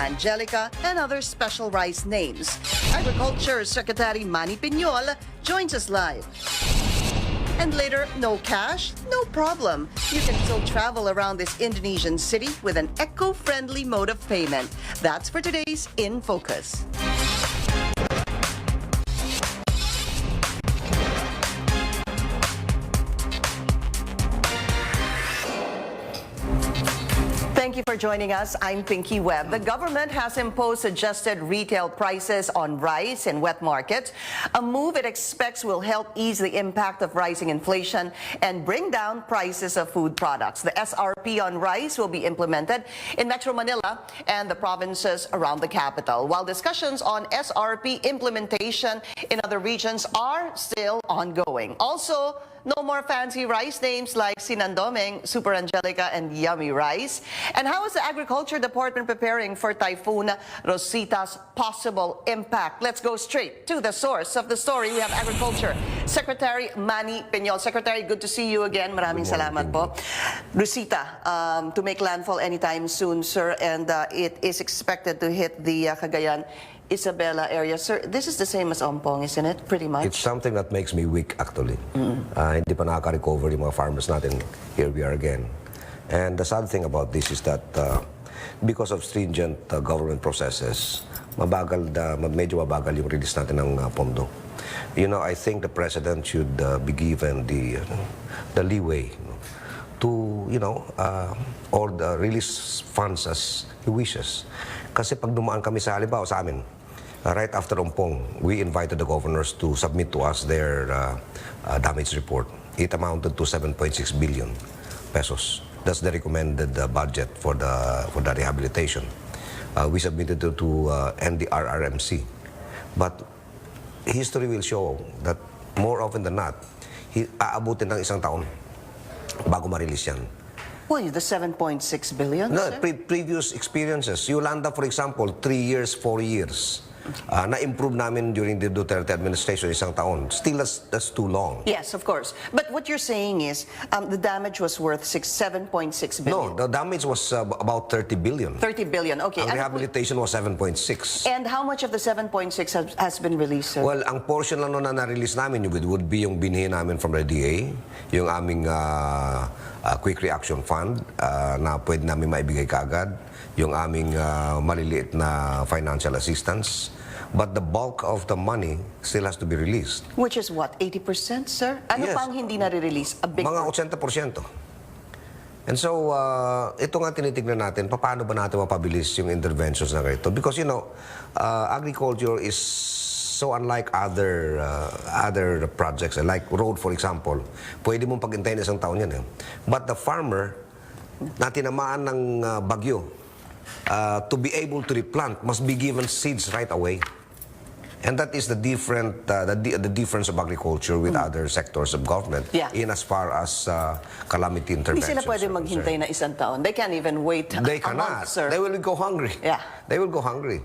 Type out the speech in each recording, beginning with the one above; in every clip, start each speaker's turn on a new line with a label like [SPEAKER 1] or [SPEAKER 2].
[SPEAKER 1] Angelica, and other special rice names. Agriculture Secretary Manny Piñol joins us live. And later, no cash? No problem. You can still travel around this Indonesian city with an eco-friendly mode of payment. That's for today's In Focus. Thank you for joining us. I'm Pinky Webb. The government has imposed adjusted retail prices on rice in wet markets, a move it expects will help ease the impact of rising inflation and bring down prices of food products. The SRP on rice will be implemented in Metro Manila and the provinces around the capital, while discussions on SRP implementation in other regions are still ongoing. Also, no more fancy rice names like Sinandoming, Super Angelica, and Yummy Rice. And how is the Agriculture Department preparing for Typhoon Rosita's possible impact? Let's go straight to the source of the story. We have Agriculture Secretary Manny Piñol. Secretary, good to see you again. Maraming salamat po. Rosita, to make landfall anytime soon, sir, and it is expected to hit the Cagayan Isabela area. Sir, this is the same as Ompong, isn't it? Pretty much.
[SPEAKER 2] It's something that makes me weak, actually. Hindi pa nakaka-recover yung mga farmers natin. Here we are again. And the sad thing about this is that because of stringent government processes, medyo mabagal yung release natin ng pondo. You know, I think the President should be given the leeway to, or release funds as he wishes. Kasi pag dumaan kami sa halimbawa sa amin, right after Ompong, we invited the governors to submit to us their damage report. It amounted to 7.6 billion pesos. That's the recommended budget for the rehabilitation. We submitted it to NDRRMC. But history will show that more often than not, aabutin ng isang taon bago ma-release yan.
[SPEAKER 1] Well, the 7.6 billion?
[SPEAKER 2] No, previous experiences. Yolanda, for example, 3 years, 4 years. Na-improve namin during the Duterte administration, isang taon. Still, that's too long.
[SPEAKER 1] Yes, of course. But what you're saying is the damage was worth 7.6 billion.
[SPEAKER 2] No, the damage was about 30 billion.
[SPEAKER 1] 30 billion, okay.
[SPEAKER 2] Ang rehabilitation was 7.6.
[SPEAKER 1] And how much of the 7.6 has been released, sir?
[SPEAKER 2] Well, ang portion lang na na-release namin would be yung binhi namin from the DA, yung aming Quick Reaction Fund na pwede namin maibigay kaagad, yung aming maliliit na financial assistance. But the bulk of the money still has to be released.
[SPEAKER 1] Which is what, 80%, sir? Ano
[SPEAKER 2] Yes.
[SPEAKER 1] pang hindi na-release? A big
[SPEAKER 2] Mga 80%. And so, ito nga tinitignan natin, paano ba natin mapabilis yung interventions na ito? Because, agriculture is so unlike other projects. Like road, for example, pwede mong pagintayin isang taon yan. But the farmer na tinamaan ng bagyo, to be able to replant, must be given seeds right away. And that is the difference of agriculture with other sectors of government in as far as calamity interventions.
[SPEAKER 1] Hindi sila pwede maghintay na isang taon. They can't even wait
[SPEAKER 2] They
[SPEAKER 1] a month,
[SPEAKER 2] cannot.
[SPEAKER 1] sir.
[SPEAKER 2] They will go hungry.
[SPEAKER 1] Yeah.
[SPEAKER 2] They will go hungry.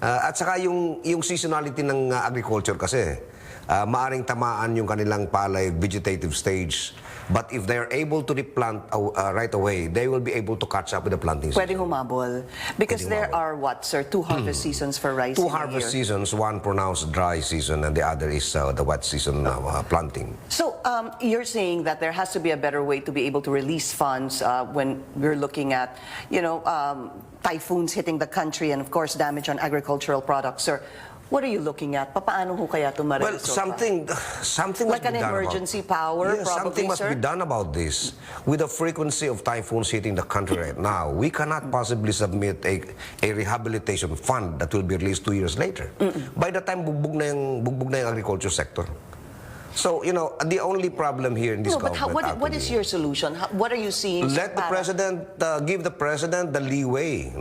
[SPEAKER 2] At saka yung seasonality ng agriculture kasi, maaring tamaan yung kanilang palay vegetative stage. But if they are able to replant right away, they will be able to catch up with the planting season.
[SPEAKER 1] Pwede humabol. Because there are what, sir? 2 harvest seasons for rice in
[SPEAKER 2] Two
[SPEAKER 1] a
[SPEAKER 2] harvest
[SPEAKER 1] year.
[SPEAKER 2] seasons, one pronounced dry season and the other is the wet season planting.
[SPEAKER 1] So you're saying that there has to be a better way to be able to release funds when we're looking at, typhoons hitting the country and of course damage on agricultural products, sir. What are you looking at? Paano ho kaya ito
[SPEAKER 2] Well, something
[SPEAKER 1] like
[SPEAKER 2] must
[SPEAKER 1] an
[SPEAKER 2] be done
[SPEAKER 1] emergency
[SPEAKER 2] about,
[SPEAKER 1] power,
[SPEAKER 2] yes,
[SPEAKER 1] probably,
[SPEAKER 2] something must
[SPEAKER 1] sir?
[SPEAKER 2] be done about this. With the frequency of typhoons hitting the country right now, we cannot possibly submit a rehabilitation fund that will be released 2 years later. By the time bugbog na yung agriculture sector. So, the only problem here in this government...
[SPEAKER 1] But what is your solution? What are you seeing?
[SPEAKER 2] Let the President, give the President the leeway,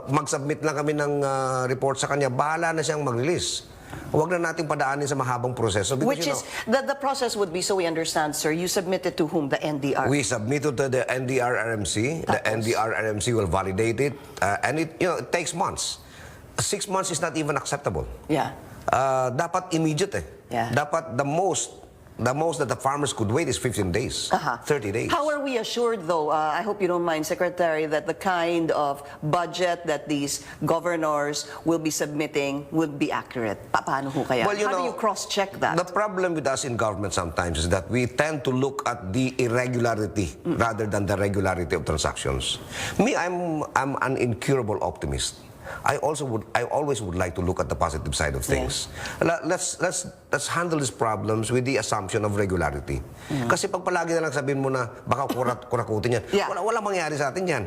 [SPEAKER 2] mag-submit lang kami ng report sa kanya, bahala na siyang mag-release. Huwag na natin padaanin sa mahabang proseso. Because,
[SPEAKER 1] Which is, the process would be, so we understand, sir, you submitted to whom? The NDR?
[SPEAKER 2] We submitted to the NDRRMC. The NDRRMC will validate it. And it takes months. 6 months is not even acceptable.
[SPEAKER 1] Yeah.
[SPEAKER 2] Dapat immediate eh.
[SPEAKER 1] Yeah.
[SPEAKER 2] Dapat the most the most that the farmers could wait is 15 days, 30 days.
[SPEAKER 1] How are we assured, though, I hope you don't mind, Secretary, that the kind of budget that these governors will be submitting will be accurate? Paano ho kaya?
[SPEAKER 2] Well,
[SPEAKER 1] How do you cross-check that?
[SPEAKER 2] The problem with us in government sometimes is that we tend to look at the irregularity rather than the regularity of transactions. Me, I'm an incurable optimist. I always would like to look at the positive side of things. Let's handle these problems with the assumption of regularity. Kasi pag palagi na lang sabihin mo na baka kurakutin yan, wala mangyari sa atin yan.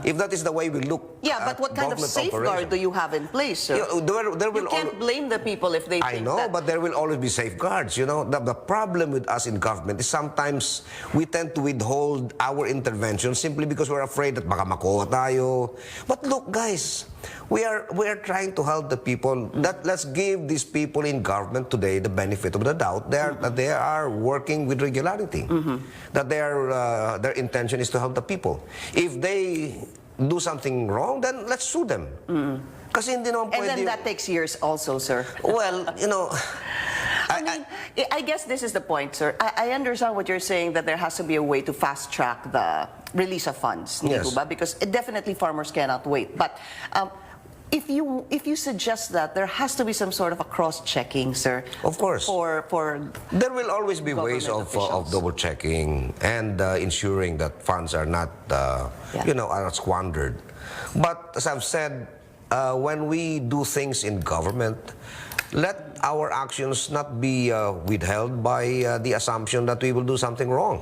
[SPEAKER 2] If that is the way we look
[SPEAKER 1] but what kind of safeguard do you have in place, sir? You can't blame the people if they think
[SPEAKER 2] I know,
[SPEAKER 1] that.
[SPEAKER 2] but there will always be safeguards. You know, the problem with us in government is sometimes we tend to withhold our intervention simply because we're afraid that baka makuha tayo. But look, guys, we are trying to help the people. Let's give these people in government today the benefit of the doubt. They are working with regularity. That their intention is to help the people. If they do something wrong, then let's sue them. Kasi hindi naman
[SPEAKER 1] And then that takes years also, sir.
[SPEAKER 2] Well, you know,
[SPEAKER 1] I guess this is the point, sir. I understand what you're saying, that there has to be a way to fast-track the release of funds.
[SPEAKER 2] Yes.
[SPEAKER 1] Hindi po ba? Because definitely farmers cannot wait. But if you suggest that, there has to be some sort of a cross-checking, sir.
[SPEAKER 2] Of course.
[SPEAKER 1] For
[SPEAKER 2] there will always be ways of
[SPEAKER 1] officials.
[SPEAKER 2] double-checking and ensuring that funds are not, are not squandered. But as I've said, when we do things in government, let our actions not be withheld by the assumption that we will do something wrong.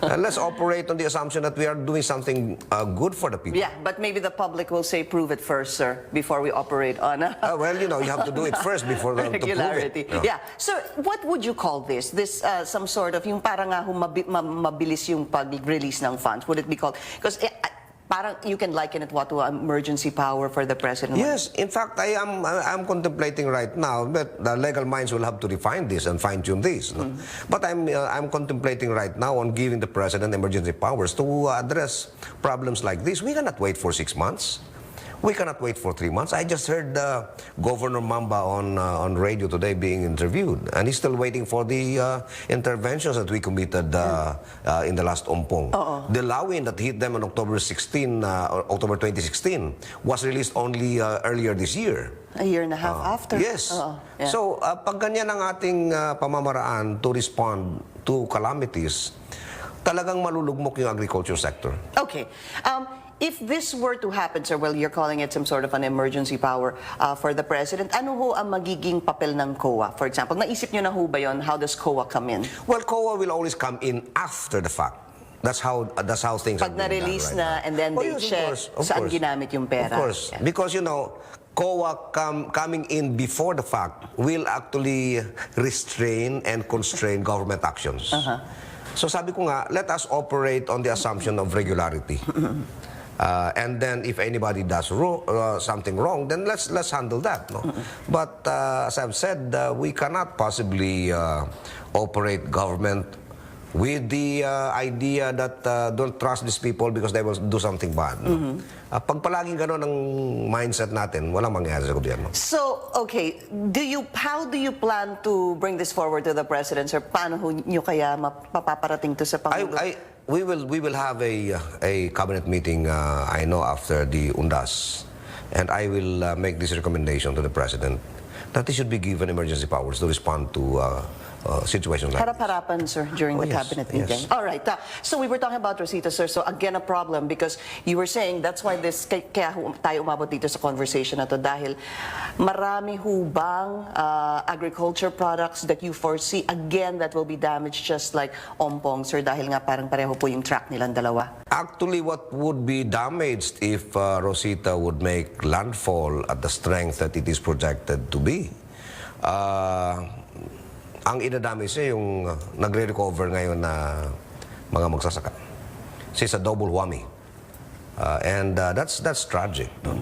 [SPEAKER 2] Let's operate on the assumption that we are doing something good for the people.
[SPEAKER 1] Yeah, but maybe the public will say, prove it first, sir, before we operate on
[SPEAKER 2] well, you have to do it first before to prove
[SPEAKER 1] regularity.
[SPEAKER 2] it.
[SPEAKER 1] Yeah. So, what would you call this? This some sort of, yung parang nga mabilis yung pag-release ng funds. Would it be called? Because parang you can liken it to emergency power for the president.
[SPEAKER 2] Yes, in fact, I'm contemplating right now, but the legal minds will have to refine this and fine-tune this. No? But I'm contemplating right now on giving the president emergency powers to address problems like this. We cannot wait for 6 months. We cannot wait for 3 months. I just heard Governor Mamba on radio today being interviewed, and he's still waiting for the interventions that we committed in the last Ompong. The lawin that hit them on October 2016 was released only earlier this year.
[SPEAKER 1] A year and a half after.
[SPEAKER 2] Yes.
[SPEAKER 1] Yeah.
[SPEAKER 2] So, pag ganyan ang ating pamamaraan to respond to calamities, talagang malulugmok yung agriculture sector.
[SPEAKER 1] Okay. If this were to happen, sir, well, you're calling it some sort of an emergency power for the president, ano ho ang magiging papel ng COA? For example, naisip nyo na ho ba yun? How does COA come in?
[SPEAKER 2] Well, COA will always come in after the fact. That's how things
[SPEAKER 1] Pag
[SPEAKER 2] are being
[SPEAKER 1] na-release
[SPEAKER 2] done right
[SPEAKER 1] na, and then they check saan ginamit yung pera.
[SPEAKER 2] Of course.
[SPEAKER 1] Yeah.
[SPEAKER 2] Because, COA coming in before the fact will actually restrain and constrain government actions. So sabi ko nga, let us operate on the assumption of regularity. And then if anybody does something wrong, then let's handle that. No? But as I've said, we cannot possibly operate government with the idea that don't trust these people because they will do something bad. No? Pag palaging gano'n ang mindset natin, walang mangyayari sa gobyerno.
[SPEAKER 1] So, okay, how do you plan to bring this forward to the president, sir? Paano nyo kaya mapaparating to sa Pangulo?
[SPEAKER 2] We will have a cabinet meeting, I know, after the UNDAS, and I will make this recommendation to the president that he should be given emergency powers to respond to situations like
[SPEAKER 1] Harap-harapan, sir, during the cabinet meeting.
[SPEAKER 2] Yes.
[SPEAKER 1] All right. So we were talking about Rosita, sir. So again, a problem because you were saying that's why kaya tayo umabot dito sa conversation na to dahil marami hubang agriculture products that you foresee again that will be damaged just like Ompong, sir, dahil nga parang pareho po yung track nilang dalawa.
[SPEAKER 2] Actually, what would be damaged if Rosita would make landfall at the strength that it is projected to be? Ang inadamage siya yung nagre-recover ngayon na mga magsasaka. It's a double whammy. And that's tragic. No?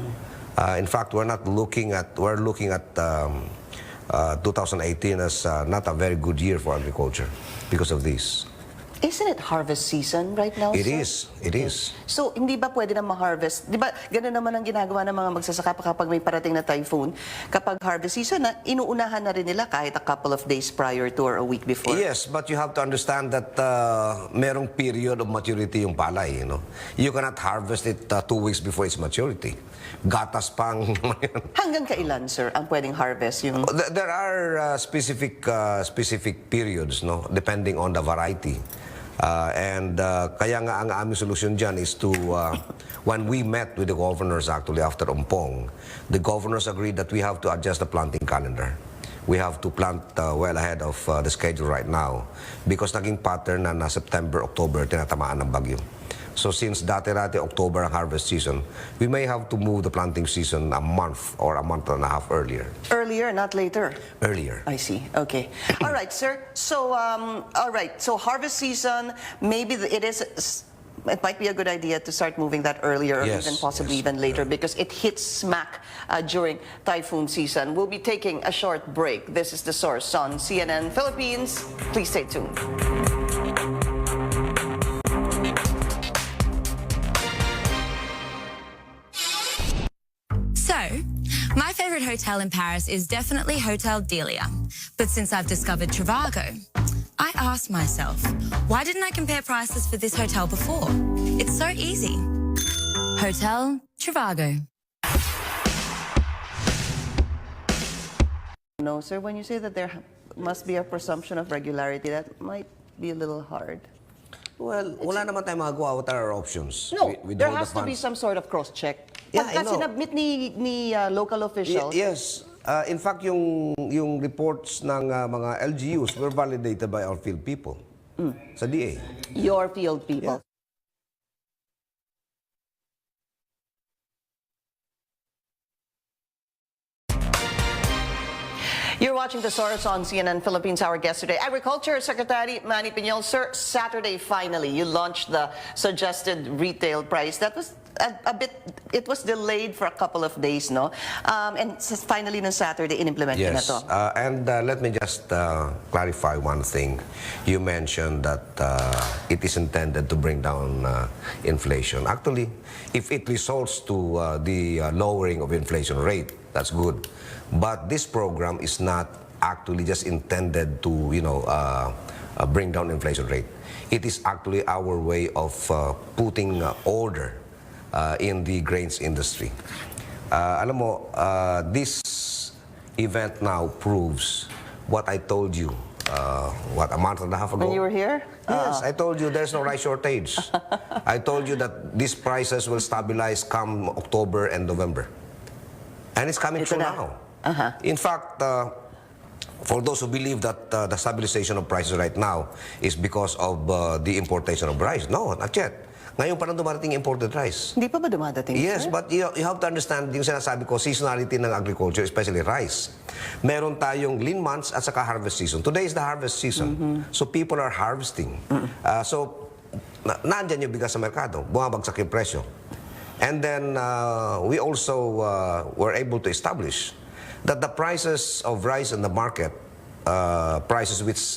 [SPEAKER 2] In fact, we're looking at 2018 as not a very good year for agriculture because of this.
[SPEAKER 1] Isn't it harvest season right now,
[SPEAKER 2] It
[SPEAKER 1] sir?
[SPEAKER 2] is. It is.
[SPEAKER 1] So, hindi ba pwede na ma-harvest? Di ba, ganun naman ang ginagawa ng mga magsasaka kapag may parating na typhoon. Kapag harvest season, na, inuunahan na rin nila kahit a couple of days prior to or a week before.
[SPEAKER 2] Yes, but you have to understand that merong period of maturity yung palay, you know. You cannot harvest it 2 weeks before its maturity. Gatas pang...
[SPEAKER 1] Hanggang kailan, sir, ang pwedeng harvest? Yung...
[SPEAKER 2] There are specific periods, no, depending on the variety. Kaya nga ang aming solution dyan is to, when we met with the governors actually after Umpong, the governors agreed that we have to adjust the planting calendar. We have to plant well ahead of the schedule right now because naging pattern na September, October, tinatamaan ng bagyo. So since dati-dati October ang harvest season, we may have to move the planting season a month or a month and a half earlier.
[SPEAKER 1] Earlier, not later?
[SPEAKER 2] Earlier.
[SPEAKER 1] I see. Okay. All right, sir. So, all right. So harvest season, maybe it might be a good idea to start moving that earlier or
[SPEAKER 2] Yes,
[SPEAKER 1] even possibly
[SPEAKER 2] yes,
[SPEAKER 1] even later because it hits smack during typhoon season. We'll be taking a short break. This is The Source on CNN Philippines. Please stay tuned.
[SPEAKER 3] So, my favorite hotel in Paris is definitely Hotel Delia. But since I've discovered Trivago, I asked myself, why didn't I compare prices for this hotel before? It's so easy. Hotel Trivago.
[SPEAKER 1] No, sir, when you say that there must be a presumption of regularity, that might be a little hard.
[SPEAKER 2] Well, wala naman tayong magawa. What are our options?
[SPEAKER 1] No,
[SPEAKER 2] We
[SPEAKER 1] there
[SPEAKER 2] hold the
[SPEAKER 1] has to be
[SPEAKER 2] funds.
[SPEAKER 1] some sort of cross-check.
[SPEAKER 2] Yeah,
[SPEAKER 1] Pagka
[SPEAKER 2] I know.
[SPEAKER 1] sinabmit ni local officials,
[SPEAKER 2] Yes. In fact, yung reports ng mga LGUs were validated by our field people sa DA.
[SPEAKER 1] your field people. You're watching The Source on CNN Philippines. Our guest today, Agriculture Secretary Manny Piñol. Sir, Saturday finally, you launched the suggested retail price. That was a bit, it was delayed for a couple of days, no? And finally, on Saturday, in-implement na
[SPEAKER 2] Yes.
[SPEAKER 1] to.
[SPEAKER 2] Let me just clarify one thing. You mentioned that it is intended to bring down inflation. Actually, if it results to the lowering of inflation rate, that's good. But this program is not actually just intended to, bring down inflation rate. It is actually our way of putting order in the grains industry. Alam mo, this event now proves what I told you, a month and a half ago?
[SPEAKER 1] When you were here?
[SPEAKER 2] Yes, I told you there's no rice shortage. I told you that these prices will stabilize come October and November. And it's coming true now. In fact, for those who believe that the stabilization of prices right now is because of the importation of rice, no, not yet. Ngayon pa lang dumarating imported rice.
[SPEAKER 1] Hindi pa ba dumadating,
[SPEAKER 2] Yes,
[SPEAKER 1] sir?
[SPEAKER 2] but you have to understand yung sinasabi ko, seasonality ng agriculture, especially rice. Meron tayong lean months at saka harvest season. Today is the harvest season. So people are harvesting. Nandyan yung bigas sa merkado, bumabagsak yung presyo. And then we also were able to establish that the prices of rice in the market, prices which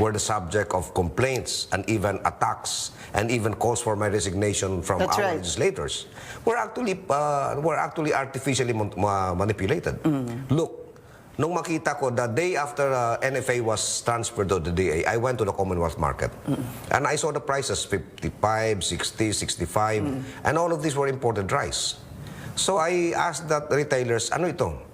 [SPEAKER 2] were the subject of complaints and even attacks and even calls for my resignation from
[SPEAKER 1] That's
[SPEAKER 2] our
[SPEAKER 1] right.
[SPEAKER 2] legislators, were actually artificially manipulated. Look, nung makita ko, the day after NFA was transferred to the DA, I went to the Commonwealth market. And I saw the prices, 55, 60, 65, and all of these were imported rice. So I asked the retailers, ano ito?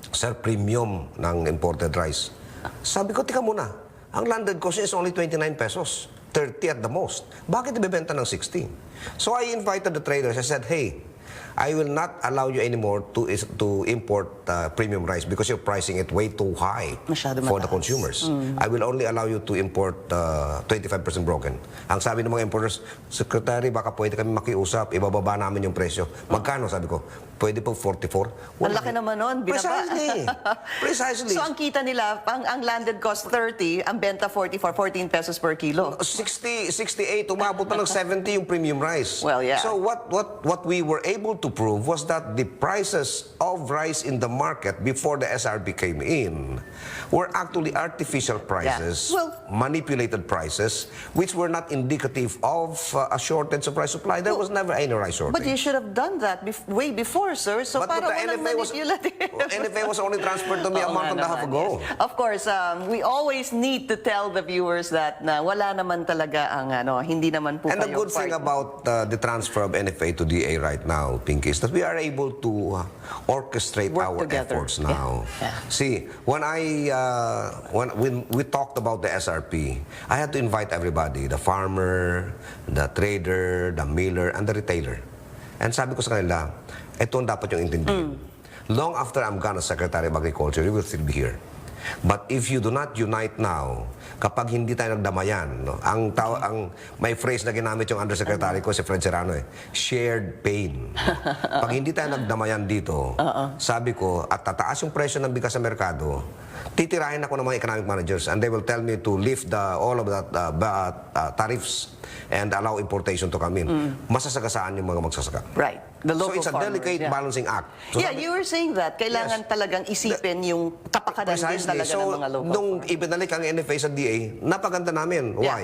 [SPEAKER 2] Sir, premium ng imported rice. Sabi ko, tika muna, ang landed cost is only 29 pesos, 30 at the most. Bakit ibebenta ng 16? So I invited the traders. I said, hey, I will not allow you anymore to import premium rice because you're pricing it way too high
[SPEAKER 1] Masyado
[SPEAKER 2] for the
[SPEAKER 1] mataas.
[SPEAKER 2] consumers. I will only allow you to import 25% broken. Ang sabi ng mga importers, Secretary, baka pwede kami makiusap, ibababa namin yung presyo. Magkano, sabi ko? Pwede po 44.
[SPEAKER 1] Ang laki naman nun, binaba.
[SPEAKER 2] Precisely. Precisely.
[SPEAKER 1] So ang kita nila, ang landed cost 30, ang benta 44, 14 pesos per kilo.
[SPEAKER 2] 60, 68, umabot pa ng 70 yung premium rice.
[SPEAKER 1] Well, yeah.
[SPEAKER 2] So what we were able able to prove was that the prices of rice in the market before the SRP came in were actually artificial prices,
[SPEAKER 1] Well,
[SPEAKER 2] manipulated prices, which were not indicative of a shortage of rice supply. There was never any rice shortage.
[SPEAKER 1] But you should have done that way before, sir. So
[SPEAKER 2] But
[SPEAKER 1] para
[SPEAKER 2] the
[SPEAKER 1] walang manipulative.
[SPEAKER 2] NFA was only transferred to me a
[SPEAKER 1] Oo
[SPEAKER 2] month and a
[SPEAKER 1] nga
[SPEAKER 2] half
[SPEAKER 1] naman,
[SPEAKER 2] ago.
[SPEAKER 1] yes. Of course, we always need to tell the viewers that na wala naman talaga ang hindi naman po
[SPEAKER 2] And the
[SPEAKER 1] kayo
[SPEAKER 2] good thing
[SPEAKER 1] part-
[SPEAKER 2] about the transfer of NFA to DA right now, Pinky, is that we are able to orchestrate
[SPEAKER 1] Work
[SPEAKER 2] our
[SPEAKER 1] together.
[SPEAKER 2] efforts now.
[SPEAKER 1] Yeah.
[SPEAKER 2] See, when we talked about the SRP, I had to invite everybody, the farmer, the trader, the miller, and the retailer. And sabi ko sa kanila, ito ang dapat yung intindihin. Long after I'm gone as Secretary of Agriculture, you will still be here. But if you do not unite now, kapag hindi tayo nagdamayan, no, may phrase na ginamit yung Undersecretary ko, si Fred Serrano, shared pain. Pag hindi tayo nagdamayan dito, sabi ko, at tataas yung presyo ng bigas sa merkado, titirahin ako ng mga economic managers and they will tell me to lift all of that tariffs and allow importation to come in. Masasagasaan yung mga magsasaka.
[SPEAKER 1] Right. The
[SPEAKER 2] So
[SPEAKER 1] local
[SPEAKER 2] it's a
[SPEAKER 1] farmers,
[SPEAKER 2] delicate
[SPEAKER 1] yeah.
[SPEAKER 2] balancing act. So
[SPEAKER 1] Yeah, you were saying that. Kailangan
[SPEAKER 2] Yes.
[SPEAKER 1] talagang isipin yung kapakanan din talaga ng mga local
[SPEAKER 2] nung
[SPEAKER 1] farmers.
[SPEAKER 2] ibinalik ang NFA sa DA, napaganda namin.
[SPEAKER 1] Yeah.
[SPEAKER 2] Why?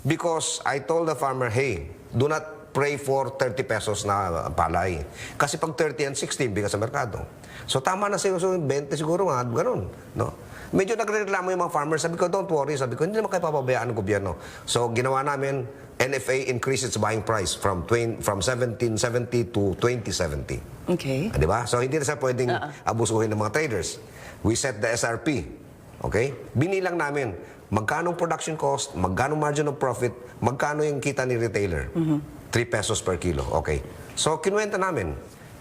[SPEAKER 2] Because I told the farmer, hey, do not pray for 30 pesos na palay. Kasi pag 30 and 16, bigas sa merkado. So tama na siguro, 20 siguro nga, ganun. No? Medyo nagreklamo yung mga farmers. Sabi ko, don't worry. Sabi ko, hindi naman kayo papabayaan ng gobyerno. So ginawa namin, NFA increased its buying price from 1770 to 2070.
[SPEAKER 1] Okay.
[SPEAKER 2] Di ba? So hindi na siya pwedeng abusuhin ng mga traders. We set the SRP. Okay? Binilang namin magkano production cost, magkano margin of profit, magkano yung kita ni retailer. 3 pesos per kilo. Okay. So kinuwenta namin.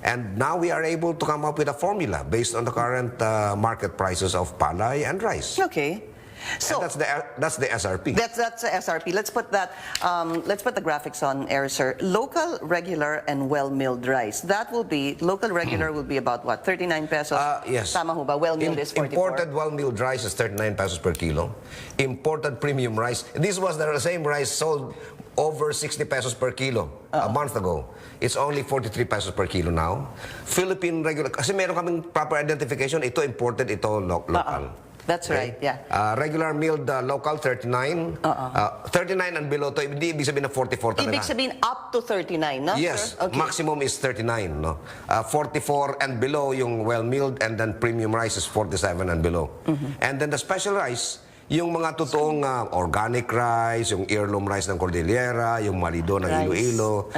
[SPEAKER 2] And now we are able to come up with a formula based on the current market prices of palay and rice.
[SPEAKER 1] Okay. So
[SPEAKER 2] And that's the SRP.
[SPEAKER 1] that's the SRP. Let's put that. Let's put the graphics on air, sir. Local, regular, and well-milled rice. That will be local, regular will be about what? 39 pesos.
[SPEAKER 2] Yes.
[SPEAKER 1] Tama ho ba? Well-milled is 44.
[SPEAKER 2] Imported well-milled rice is 39 pesos per kilo. Imported premium rice, this was the same rice sold over 60 pesos per kilo a month ago. It's only 43 pesos per kilo now. Philippine regular, kasi meron kaming proper identification, ito imported, ito local.
[SPEAKER 1] That's right, yeah.
[SPEAKER 2] Regular milled local, 39. 39 and below to, hindi ibig sabihin na 44 talaga.
[SPEAKER 1] Ibig sabihin up to 39, no,
[SPEAKER 2] Yes,
[SPEAKER 1] sir? Okay.
[SPEAKER 2] maximum is 39. No? 44 and below yung well-milled, and then premium rice is 47 and below. And then the special rice, yung mga totoong organic rice, yung heirloom rice ng Cordillera, yung malido ng
[SPEAKER 1] Rice.
[SPEAKER 2] Iloilo,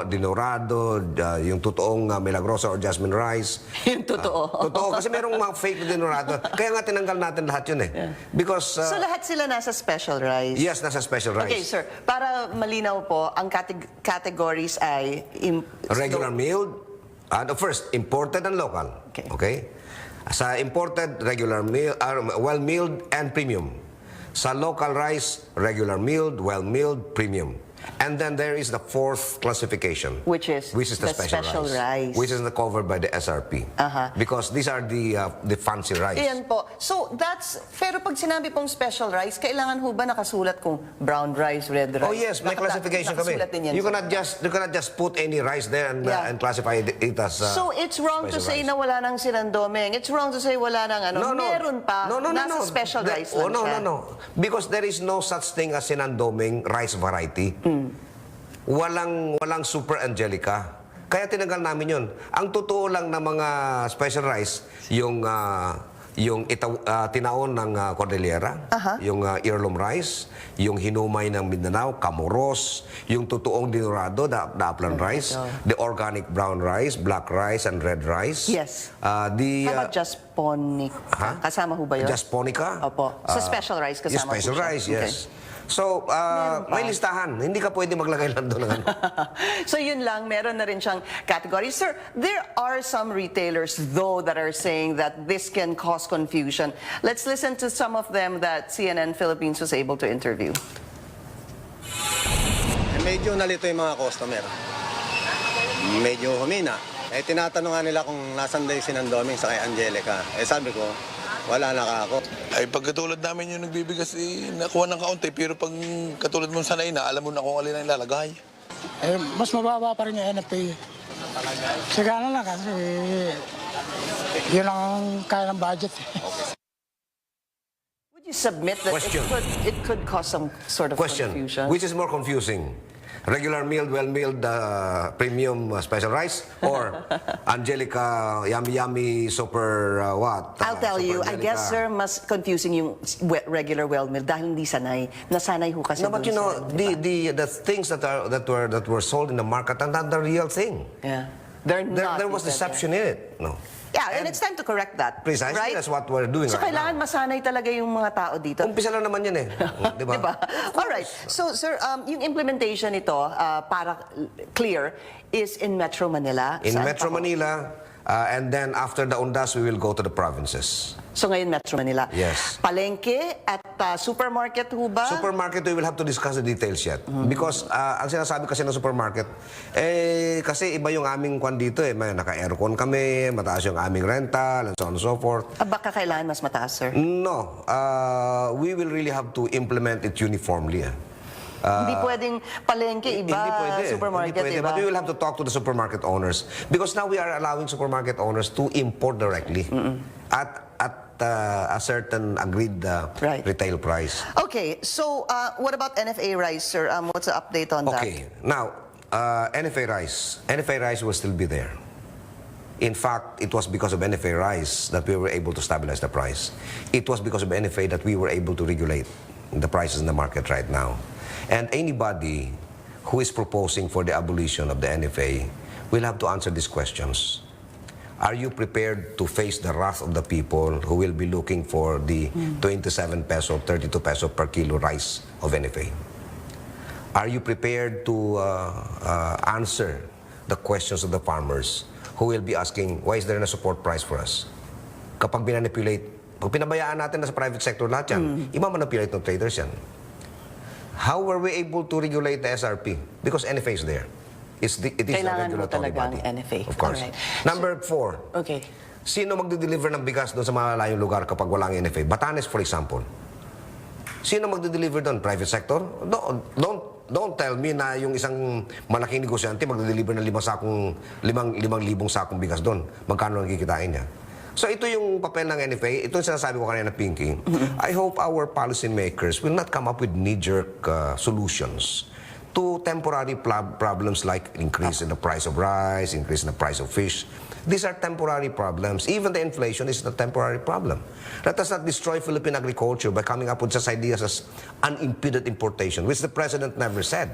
[SPEAKER 2] dinorado, yung totoong Milagrosa or jasmine rice.
[SPEAKER 1] Yung totoo.
[SPEAKER 2] Totoo, kasi merong mga fake na dinorado. Kaya nga tinanggal natin lahat yun eh. Because,
[SPEAKER 1] So lahat sila nasa special rice?
[SPEAKER 2] yes, nasa special rice.
[SPEAKER 1] Okay, sir. Para malinaw po, ang categories ay...
[SPEAKER 2] Regular milled, first, imported and local.
[SPEAKER 1] Okay.
[SPEAKER 2] Sa imported, regular milled, well-milled, and premium. Sa local rice, regular milled, well-milled, premium. And then there is the fourth classification.
[SPEAKER 1] Which is
[SPEAKER 2] the special rice. Which is covered by the SRP. Because these are the fancy rice.
[SPEAKER 1] Iyan po. So, pero pag sinabi pong special rice, kailangan ho ba nakasulat kung brown rice, red rice?
[SPEAKER 2] Oh yes, may classification kami.
[SPEAKER 1] Nakasulat din yan,
[SPEAKER 2] You
[SPEAKER 1] sir.
[SPEAKER 2] cannot just put any rice there and, and classify it as
[SPEAKER 1] So, it's wrong to
[SPEAKER 2] special
[SPEAKER 1] say
[SPEAKER 2] rice.
[SPEAKER 1] na wala nang sinandoming. It's wrong to say wala nang ano. Meron pa. Nasa special rice lang siya.
[SPEAKER 2] No. Because there is no such thing as sinandoming rice variety. Walang super angelica. Kaya tinanggal namin yun. Ang totoo lang na mga special rice, yung tinaon ng Cordillera, yung heirloom rice, yung hinumay ng Mindanao, Camoros, yung totoong dinorado, the upland rice, the organic brown rice, black rice, and red rice.
[SPEAKER 1] Yes. How about Jasponica? Kasama ho ba yun?
[SPEAKER 2] Jasponica?
[SPEAKER 1] Opo. Sa special rice kasama
[SPEAKER 2] special
[SPEAKER 1] po siya.
[SPEAKER 2] rice, yes. So, may listahan. Hindi ka pwede maglagay lang doon ng ano.
[SPEAKER 1] So yun lang, meron na rin siyang category. Sir, there are some retailers though that are saying that this can cause confusion. Let's listen to some of them that CNN Philippines was able to interview.
[SPEAKER 4] Medyo nalito yung mga customer. Medyo humina. Tinatanong nga nila kung nasan daw yung sinandoming sa kay Angelica. Sabi ko, wala na ako.
[SPEAKER 5] Ay pagkatulad namin yung nagbibigas, nakuha ng kaunti. Pero pag katulad mong sanay na, alam mo na kung alin ang ilalagay.
[SPEAKER 6] Mas mababa pa rin yung NFA. Sigana lang kasi yun ang kaya ng budget.
[SPEAKER 1] Would you submit that
[SPEAKER 2] Question.
[SPEAKER 1] it could cause some sort of
[SPEAKER 2] Question,
[SPEAKER 1] confusion?
[SPEAKER 2] which is more confusing? Regular milled, well-milled premium special rice or Angelica yummy super what?
[SPEAKER 1] I'll tell
[SPEAKER 2] Super
[SPEAKER 1] you, I
[SPEAKER 2] Angelica.
[SPEAKER 1] guess, sir, mas confusing yung regular well milled dahil hindi sanay. Nasanay ho kasi
[SPEAKER 2] No, but
[SPEAKER 1] dun
[SPEAKER 2] you know,
[SPEAKER 1] sa, di ba?
[SPEAKER 2] the things that were sold in the market are not the real thing.
[SPEAKER 1] Yeah. They're not.
[SPEAKER 2] There was
[SPEAKER 1] you said,
[SPEAKER 2] deception in it. No.
[SPEAKER 1] Yeah, and it's time to correct that.
[SPEAKER 2] Precisely,
[SPEAKER 1] right?
[SPEAKER 2] that's what we're doing
[SPEAKER 1] So
[SPEAKER 2] right
[SPEAKER 1] kailangan
[SPEAKER 2] now.
[SPEAKER 1] masanay talaga yung mga tao dito.
[SPEAKER 2] Umpisa lang naman yan eh. Di ba?
[SPEAKER 1] Diba? All right. So, sir, yung implementation nito, para clear, is in Metro Manila.
[SPEAKER 2] In
[SPEAKER 1] Saan
[SPEAKER 2] Metro
[SPEAKER 1] pa ho?
[SPEAKER 2] Manila, and then after the Undas, we will go to the provinces.
[SPEAKER 1] So ngayon, Metro Manila.
[SPEAKER 2] Yes.
[SPEAKER 1] Palengke at supermarket ho ba?
[SPEAKER 2] Supermarket, we will have to discuss the details yet. Because ang sinasabi kasi ng supermarket, kasi iba yung aming kwan dito eh. May naka-aircon kami, mataas yung aming rental, and so on and so forth.
[SPEAKER 1] Baka kailangan mas mataas, sir.
[SPEAKER 2] No, we will really have to implement it uniformly.
[SPEAKER 1] Hindi pwedeng palengke, iba,
[SPEAKER 2] Hindi pwede.
[SPEAKER 1] supermarket,
[SPEAKER 2] Hindi pwede.
[SPEAKER 1] iba.
[SPEAKER 2] But we will have to talk to the supermarket owners because now we are allowing supermarket owners to import directly at a certain agreed
[SPEAKER 1] Right.
[SPEAKER 2] retail price.
[SPEAKER 1] Okay, so what about NFA rice, sir? What's the update on that?
[SPEAKER 2] Okay, now NFA rice will still be there. In fact, it was because of NFA rice that we were able to stabilize the price. It was because of NFA that we were able to regulate the prices in the market right now. And anybody who is proposing for the abolition of the NFA will have to answer these questions. Are you prepared to face the wrath of the people who will be looking for the 27 peso, 32 peso per kilo rice of NFA? Are you prepared to answer the questions of the farmers who will be asking, why is there a support price for us? Kapag binanipulate, pag pinabayaan natin na sa private sector lahat yan, imamanipulate ng traders yan. How were we able to regulate the SRP? Because NFA is there. It is the
[SPEAKER 1] Kailangan mo
[SPEAKER 2] regulatory
[SPEAKER 1] talaga
[SPEAKER 2] body.
[SPEAKER 1] ang NFA.
[SPEAKER 2] Of course.
[SPEAKER 1] Alright.
[SPEAKER 2] Number 4.
[SPEAKER 1] Okay.
[SPEAKER 2] Sino magde-deliver ng bigas doon sa mga layong lugar kapag walang NFA? Batanes, for example. Sino magde-deliver doon? Private sector? Don't tell me na yung isang malaking negosyante magde-deliver ng 5,000 sakong bigas doon. Magkano ang kikitain niya? So ito yung papel ng NFA. Ito yung sinasabi ko kanina, Pinky. I hope our policymakers will not come up with knee-jerk solutions to temporary problems like increase in the price of rice, increase in the price of fish. These are temporary problems. Even the inflation is a temporary problem. Let us not destroy Philippine agriculture by coming up with such ideas as unimpeded importation, which the President never said.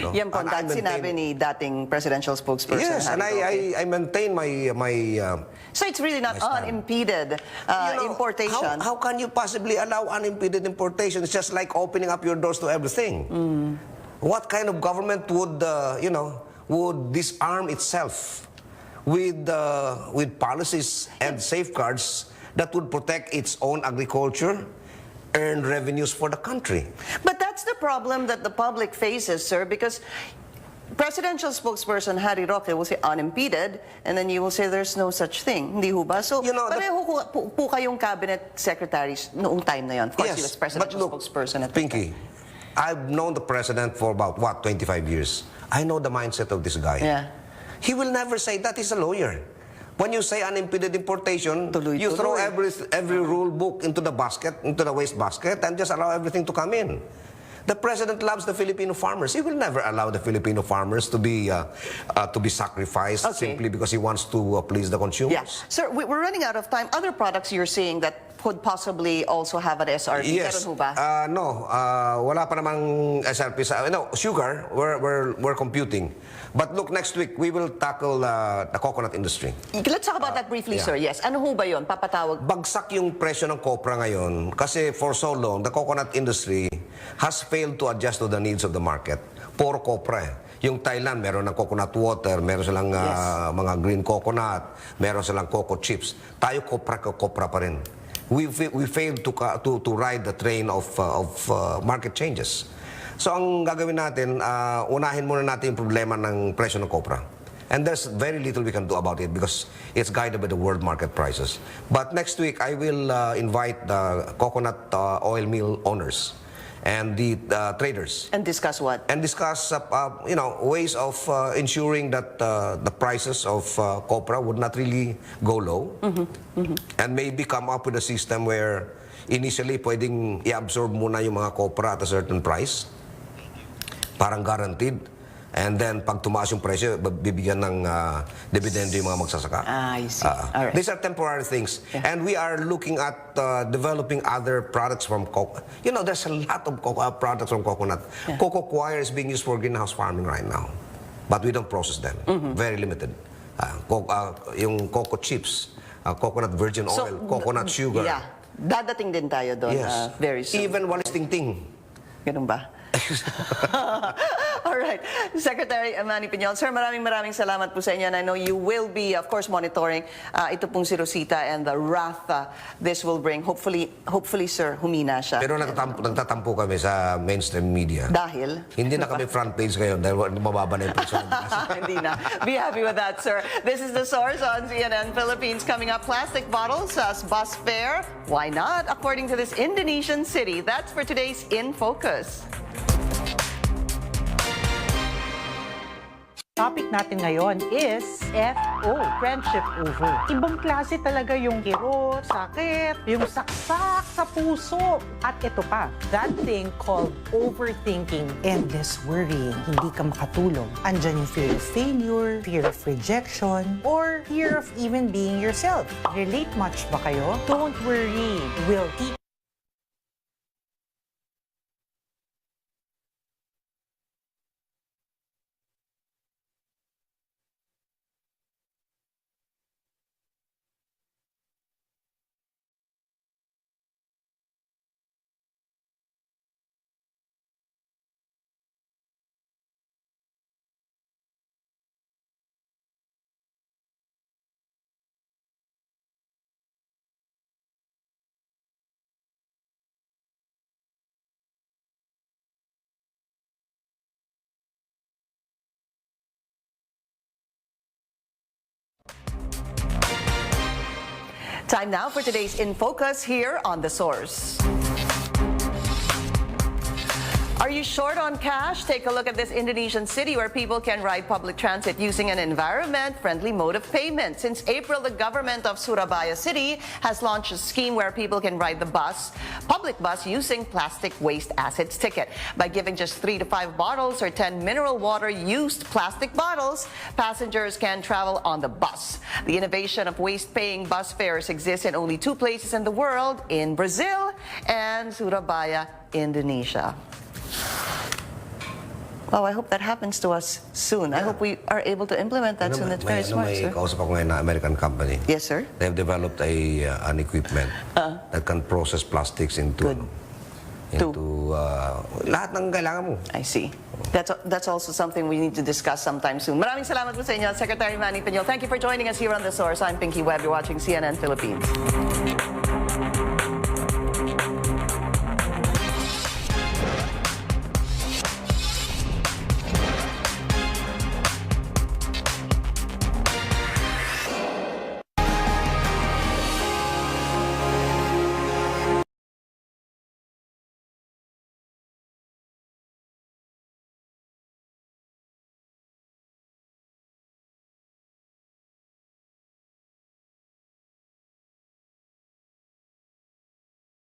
[SPEAKER 2] No?
[SPEAKER 1] Yan po,
[SPEAKER 2] And I
[SPEAKER 1] sinabi ni dating presidential spokesperson.
[SPEAKER 2] Yes, and I maintain my
[SPEAKER 1] So it's really not
[SPEAKER 2] stand.
[SPEAKER 1] unimpeded
[SPEAKER 2] you know,
[SPEAKER 1] importation.
[SPEAKER 2] How can you possibly allow unimpeded importation? It's just like opening up your doors to everything. What kind of government would, would disarm itself with policies and safeguards that would protect its own agriculture, earn revenues for the country?
[SPEAKER 1] But that's the problem that the public faces, sir, because presidential spokesperson Harry Roque will say unimpeded, and then you will say there's no such thing. Hindi ho ba? So,
[SPEAKER 2] You know,
[SPEAKER 1] pareho po kayong cabinet secretaries noong time na yon. Of course, he was presidential
[SPEAKER 2] but look,
[SPEAKER 1] spokesperson at the
[SPEAKER 2] Pinky, I've known the president for about, 25 years. I know the mindset of this guy.
[SPEAKER 1] Yeah.
[SPEAKER 2] He will never say that. He's a lawyer. When you say unimpeded importation,
[SPEAKER 1] Tuloy-tuloy.
[SPEAKER 2] you throw every rule book into the basket, into the waste basket, and just allow everything to come in. The president loves the Filipino farmers. He will never allow the Filipino farmers to be sacrificed simply because he wants to please the consumers.
[SPEAKER 1] Yeah. Sir, we're running out of time. Other products you're seeing that could possibly also have an SRP.
[SPEAKER 2] Yes.
[SPEAKER 1] Meron ho ba?
[SPEAKER 2] No, wala pa namang SRP sa sugar. We're computing. But look, next week we will tackle the coconut industry.
[SPEAKER 1] Let's talk about that briefly,
[SPEAKER 2] yeah.
[SPEAKER 1] sir. Yes. Ano ho ba yun? Papatawag.
[SPEAKER 2] Bagsak yung presyo ng copra ngayon kasi for so long the coconut industry has failed to adjust to the needs of the market. Puro copra eh. Yung Thailand, meron ng coconut water, meron silang mga green coconut, meron silang cocoa chips. Tayo copra pa rin. We failed to ride the train of market changes. So ang gagawin natin, unahin muna natin yung problema ng presyo ng copra. And there's very little we can do about it because it's guided by the world market prices. But next week, I will invite the coconut oil mill owners and the traders.
[SPEAKER 1] And discuss what?
[SPEAKER 2] And discuss ways of ensuring that the prices of copra would not really go low, and maybe come up with a system where initially pwedeng i-absorb muna yung mga copra at a certain price, parang guaranteed, and then pag tumaas yung presyo, bibigyan ng dividendo yung mga magsasaka.
[SPEAKER 1] I see. All right.
[SPEAKER 2] These are temporary things, and we are looking at developing other products from coconut. You know, there's a lot of products from coconut. Cocoa coir is being used for greenhouse farming right now, but we don't process them. Very limited. Yung cocoa chips, coconut virgin oil, coconut sugar.
[SPEAKER 1] Yeah. Dadating din tayo doon very soon.
[SPEAKER 2] Even walis ting-ting.
[SPEAKER 1] Ganun ba? All right. Secretary Manny Piñol, sir, maraming salamat po sa inyo. And I know you will be, of course, monitoring ito pong si Rosita and the wrath this will bring. Hopefully, sir, humina siya.
[SPEAKER 2] Pero nagtatampo kami sa mainstream media.
[SPEAKER 1] Dahil?
[SPEAKER 2] Hindi na kami front page ngayon dahil mababa na yung presyo.
[SPEAKER 1] Hindi na. Be happy with that, sir. This is The Source on CNN Philippines. Coming up, plastic bottles as bus fare. Why not? According to this Indonesian city. That's for today's In Focus.
[SPEAKER 7] Topic natin ngayon is FO, friendship over. Ibang klase talaga yung kirot, sakit, yung saksak sa puso. At ito pa, that thing called overthinking, endless worrying. Hindi ka makatulog. Andyan yung fear of failure, fear of rejection, or fear of even being yourself. Relate much ba kayo? Don't worry. We'll keep
[SPEAKER 1] Time now for today's In Focus here on The Source. Are you short on cash? Take a look at this Indonesian city where people can ride public transit using an environment-friendly mode of payment. Since April, the government of Surabaya City has launched a scheme where people can ride the public bus using plastic waste assets ticket. By giving just 3 to 5 bottles or 10 mineral water used plastic bottles, passengers can travel on the bus. The innovation of waste-paying bus fares exists in only 2 places in the world, in Brazil and Surabaya, Indonesia. Well, I hope that happens to us soon. I hope we are able to implement that soon. That's very smart, sir.
[SPEAKER 2] May kausap ako ngayon na American company.
[SPEAKER 1] Yes, sir.
[SPEAKER 2] They have developed an equipment that can process plastics into lahat ng kailangan mo.
[SPEAKER 1] I see. That's also something we need to discuss sometime soon. Maraming salamat po sa inyo, Secretary Manny Piñol. Thank you for joining us here on The Source. I'm Pinky Webb. You're watching CNN Philippines.